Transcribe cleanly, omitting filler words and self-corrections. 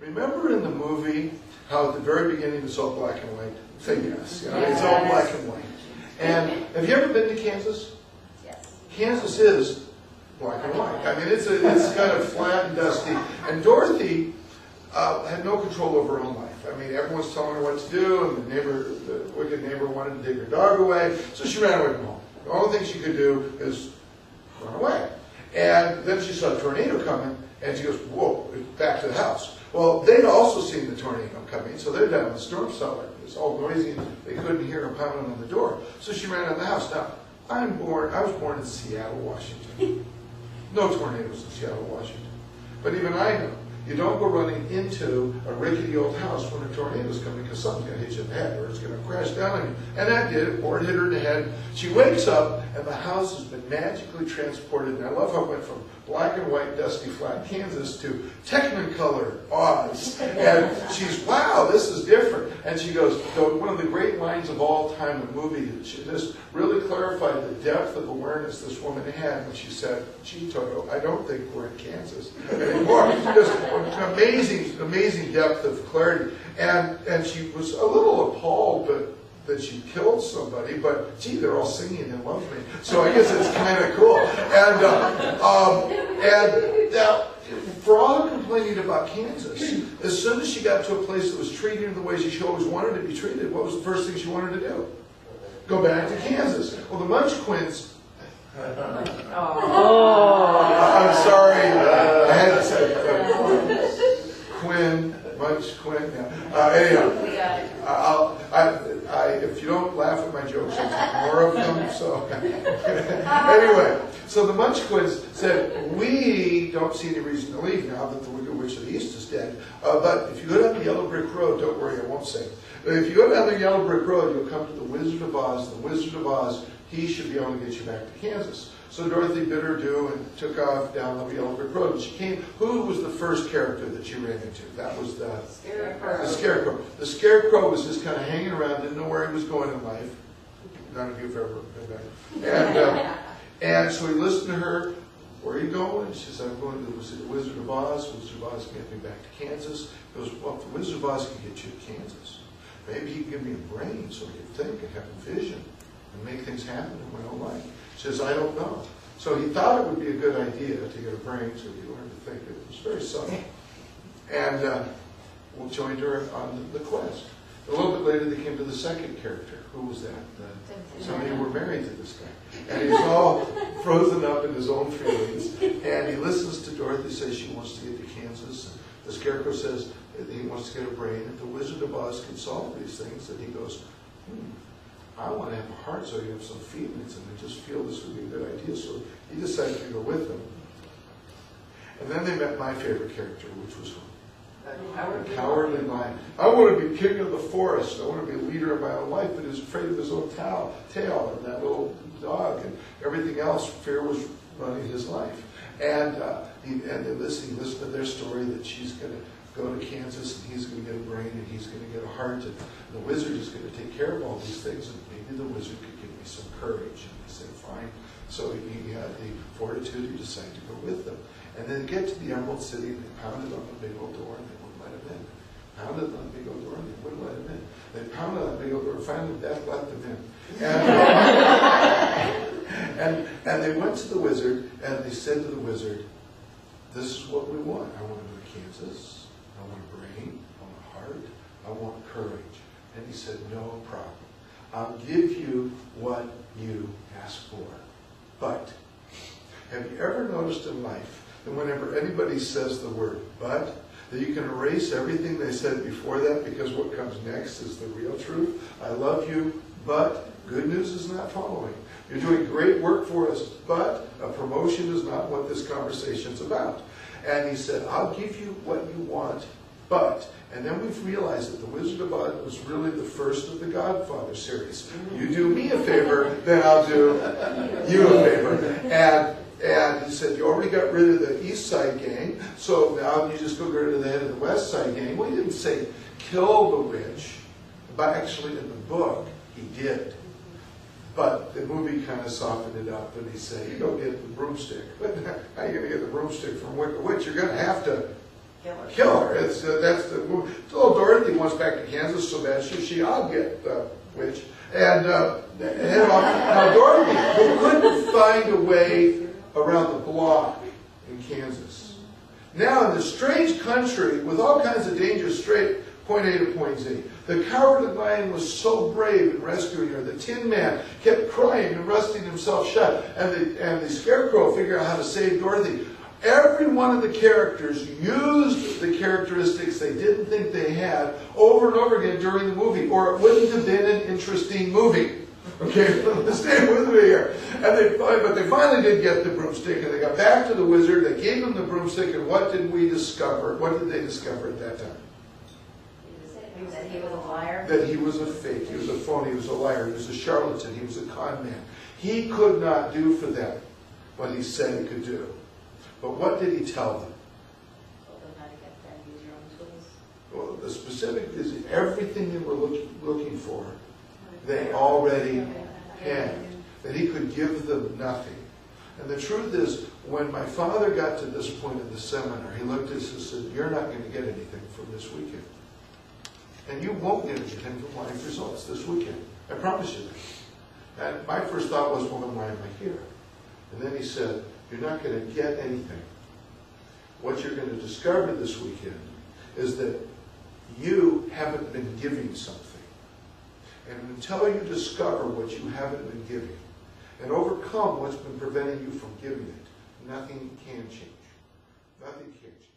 Remember in the movie how at the very beginning it's all black and white? Say yes. You know, it's all black and white. And have you ever been to Kansas? Yes. Kansas is black and white. I mean, it's kind of flat and dusty. And Dorothy had no control over her own life. I mean, everyone's telling her what to do, and the wicked neighbor wanted to take her dog away, so she ran away from home. The only thing she could do is run away. And then she saw a tornado coming, and she goes, whoa, back to the house. Well, they'd also seen the tornado coming, so they're down in the storm cellar. It was all noisy, and they couldn't hear her pounding on the door. So she ran out of the house. Now, I was born in Seattle, Washington. No tornadoes in Seattle, Washington. But even I know, you don't go running into a rickety old house when a tornado's coming, because something's going to hit you in the head, or it's going to crash down on you. And that did it, or it hit her in the head. She wakes up, and the house has been magically transported. And I love how it went from black and white, dusty, flat Kansas to Technicolor Oz. And she's, wow, this is different. And she goes, one of the great lines of all time in the movie, she just really clarified the depth of awareness this woman had when she said, gee, Toto, I don't think we're in Kansas anymore. Just an amazing depth of clarity. And she was a little appalled that she killed somebody, but gee, they're all singing and love me. So I guess it's kind of cool. And now, for all her complaining about Kansas, as soon as she got to a place that was treating her the way she always wanted to be treated, what was the first thing she wanted to do? Go back to Kansas. Well, the Munch Quins. I'm sorry, I had to say Quinn, Munch Quinn. Yeah. Anyhow, if you don't laugh at my jokes, there's more of them. So anyway, so the Munch Quins said, we don't see any reason to leave now that the Wicked Witch of the East is dead. But if you go down the Yellow Brick Road, don't worry, I won't say. But if you go down the Yellow Brick Road, you'll come to the Wizard of Oz. The Wizard of Oz, he should be able to get you back to Kansas. So Dorothy bid her adieu and took off down the Yellow Brick Road. And she came. Who was the first character that she ran into? That was the Scarecrow. The Scarecrow. The Scarecrow was just kind of hanging around, didn't know where he was going in life. None of you have ever been there. And so he listened to her. Where are you going? She said, I'm going to the Wizard of Oz. Wizard of Oz can get me back to Kansas. He goes, well, if the Wizard of Oz can get you to Kansas, maybe he can give me a brain so I can think and have a vision and make things happen in my own life. She says, I don't know. So he thought it would be a good idea to get a brain so he learned to think. It was very subtle. And we joined her on the quest. A little bit later, they came to the second character. Who was that? Somebody who were married to this guy. And he's all frozen up in his own feelings. And he listens to Dorothy say she wants to get to Kansas. And the Scarecrow says that he wants to get a brain. If the Wizard of Oz can solve these things, and he goes, I want to have a heart so you have some feelings, and I just feel this would be a good idea. So he decided to go with them. And then they met my favorite character, which was the Cowardly Lion. I want to be king of the forest. I want to be a leader of my own life, but he's afraid of his own tail and that little dog and everything else. Fear was running his life. And they listened to their story that she's going to go to Kansas and he's going to get a brain and he's going to get a heart and the wizard is going to take care of all these things and maybe the wizard could give me some courage. And he said, fine. So he had the fortitude to decide to go with them. And then get to the Emerald City and they pounded on the big old door and they wouldn't let him in. Pounded on the big old door and they wouldn't let him in. They pounded on the big old door and finally death let them in. And they went to the wizard and they said to the wizard, this is what we want. I want to go to Kansas. I want a brain. I want a heart. I want courage. And he said, no problem. I'll give you what you ask for. But have you ever noticed in life that whenever anybody says the word but, that you can erase everything they said before that because what comes next is the real truth? I love you, but good news is not following. You're doing great work for us, but a promotion is not what this conversation's about. And he said, I'll give you what you want, but. And then we've realized that the Wizard of Oz was really the first of the Godfather series. You do me a favor, then I'll do you a favor. And he said, you already got rid of the East Side gang, so now you just go get rid of the head of the West Side gang. Well, he didn't say kill the witch, but actually in the book, he did. But the movie kind of softened it up, and he said, you don't get the broomstick. But how are you going to get the broomstick from Wicked Witch? You're going to have to Killer. It's that's the movie. Little Dorothy wants back to Kansas so bad I'll get the witch and head off. Now Dorothy couldn't find a way around the block in Kansas. Now in this strange country with all kinds of dangers, straight point A to point Z. The Cowardly Lion was so brave in rescuing her. The Tin Man kept crying and rusting himself shut, and the Scarecrow figured out how to save Dorothy. Every one of the characters used the characteristics they didn't think they had over and over again during the movie, or it wouldn't have been an interesting movie. Okay, stay with me here. But they finally did get the broomstick, and they got back to the wizard. They gave him the broomstick, and what did we discover? What did they discover at that time? That he was a liar? That he was a fake, he was a phony, he was a liar, he was a charlatan, he was a con man. He could not do for them what he said he could do. But what did he tell them? Told them how to get there, use your own tools. Well, the specific is everything they were looking for, they already had. That he could give them nothing. And the truth is, when my father got to this point in the seminar, he looked at us and said, you're not going to get anything from this weekend. And you won't get anything from life results this weekend. I promise you that. And my first thought was, well, then why am I here? And then he said, you're not going to get anything. What you're going to discover this weekend is that you haven't been giving something. And until you discover what you haven't been giving and overcome what's been preventing you from giving it, nothing can change. Nothing can change.